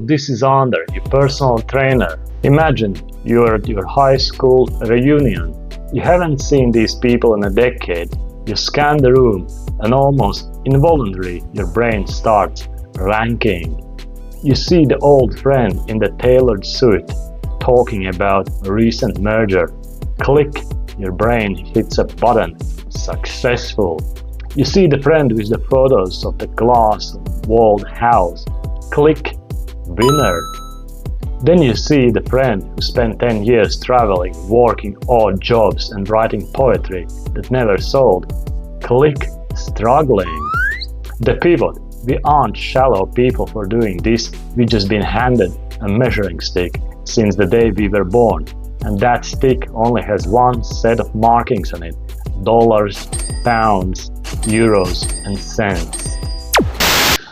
this is Ander, your personal trainer. Imagine you're at your high school reunion. You haven't seen these people in a decade. You scan the room and almost involuntarily your brain starts ranking. You see the old friend in the tailored suit talking about a recent merger. Click, your brain hits a button. Successful. You see the friend with the photos of the glass-walled house. Click, winner. Then you see the friend who spent 10 years traveling, working odd jobs and writing poetry that never sold. Click, struggling. The pivot. We aren't shallow people for doing this, we've just been handed a measuring stick since the day we were born. And that stick only has one set of markings on it: dollars, pounds, euros and cents.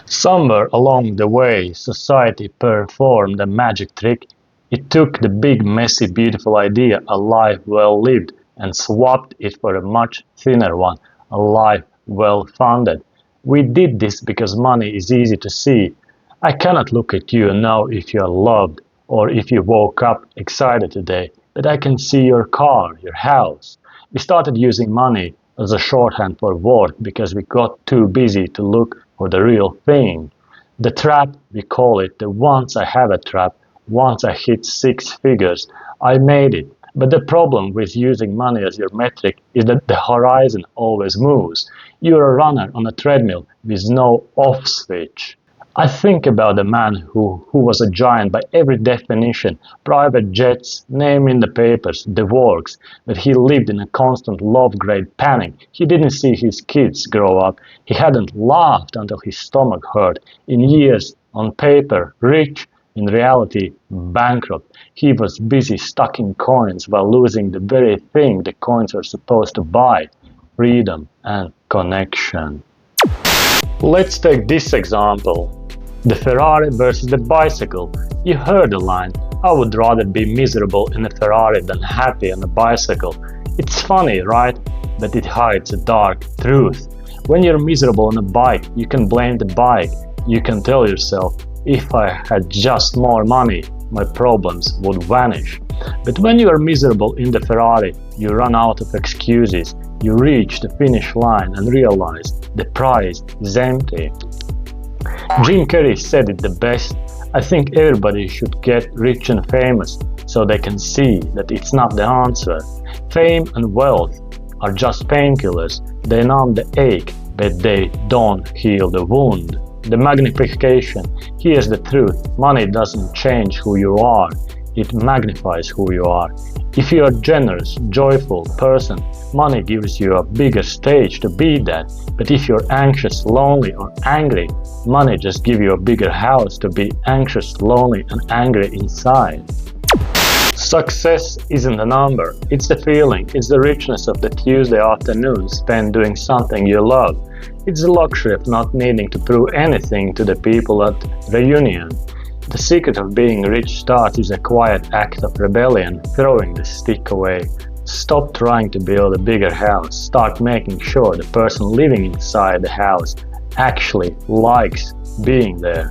Somewhere along the way, society performed a magic trick. It took the big, messy, beautiful idea, a life well lived, and swapped it for a much thinner one, a life well funded. We did this because money is easy to see. I cannot look at you and know if you are loved or if you woke up excited today, but I can see your car, your house. We started using money as a shorthand for work because we got too busy to look for the real thing. The trap, we call it, the once I have a trap, once I hit 6 figures, I made it. But the problem with using money as your metric is that the horizon always moves. You're a runner on a treadmill with no off switch. I think about a man who was a giant by every definition, private jets, name in the papers, the works, but he lived in a constant love-grade panic. He didn't see his kids grow up. He hadn't laughed until his stomach hurt. In years, on paper, rich, in reality, bankrupt. He was busy stacking coins while losing the very thing the coins were supposed to buy: freedom and connection. Let's take this example. The Ferrari versus the bicycle. You heard the line, I would rather be miserable in a Ferrari than happy on a bicycle. It's funny, right? But it hides a dark truth. When you're miserable on a bike, you can blame the bike. You can tell yourself, if I had just more money, my problems would vanish. But when you are miserable in the Ferrari, you run out of excuses. You reach the finish line and realize the prize is empty. Jim Carrey said it the best. I think everybody should get rich and famous so they can see that it's not the answer. Fame and wealth are just painkillers. They numb the ache, but they don't heal the wound. The magnification. Here's the truth. Money doesn't change who you are. It magnifies who you are. If you are a generous, joyful person, money gives you a bigger stage to be that. But if you're anxious, lonely or angry, money just gives you a bigger house to be anxious, lonely and angry inside. Success isn't a number. It's the feeling. It's the richness of the Tuesday afternoon spent doing something you love. It's the luxury of not needing to prove anything to the people at reunion. The secret of being rich starts with a quiet act of rebellion, throwing the stick away. Stop trying to build a bigger house. Start making sure the person living inside the house actually likes being there.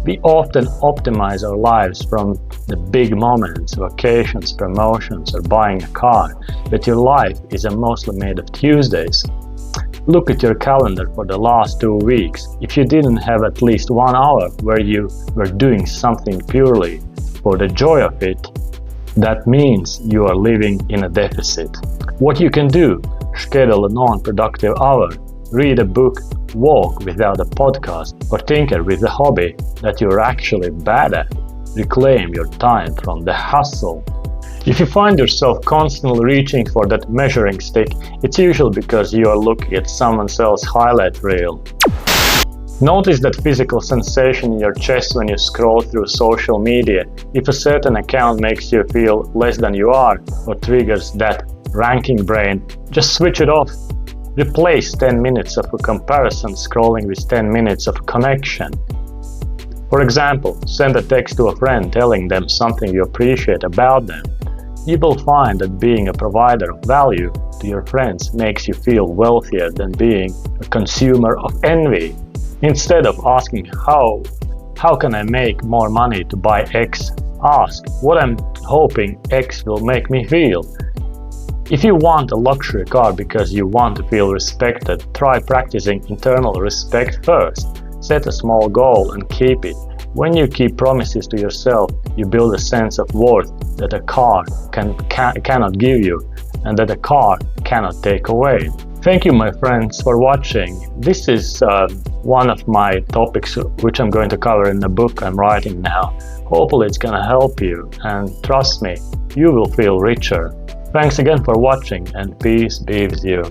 We often optimize our lives from the big moments, vacations, promotions, or buying a car, but your life is mostly made of Tuesdays. Look at your calendar for the last 2 weeks. If you didn't have at least 1 hour where you were doing something purely for the joy of it, that means you are living in a deficit. What you can do: schedule a non-productive hour, read a book, walk without a podcast, or tinker with a hobby that you're actually bad at. Reclaim your time from the hustle. If you find yourself constantly reaching for that measuring stick, it's usually because you are looking at someone else's highlight reel. Notice that physical sensation in your chest when you scroll through social media. If a certain account makes you feel less than you are or triggers that ranking brain, just switch it off. Replace 10 minutes of a comparison scrolling with 10 minutes of connection. For example, send a text to a friend telling them something you appreciate about them. You will find that being a provider of value to your friends makes you feel wealthier than being a consumer of envy. Instead of asking how how can I make more money to buy X? Ask what I'm hoping X will make me feel. If you want a luxury car because you want to feel respected, try practicing internal respect first. Set a small goal and keep it. When you keep promises to yourself, you build a sense of worth that a car cannot give you and that a car cannot take away. Thank you, my friends, for watching. This is one of my topics which I'm going to cover in the book I'm writing now. Hopefully it's gonna help you, and trust me, you will feel richer. Thanks again for watching, and peace be with you.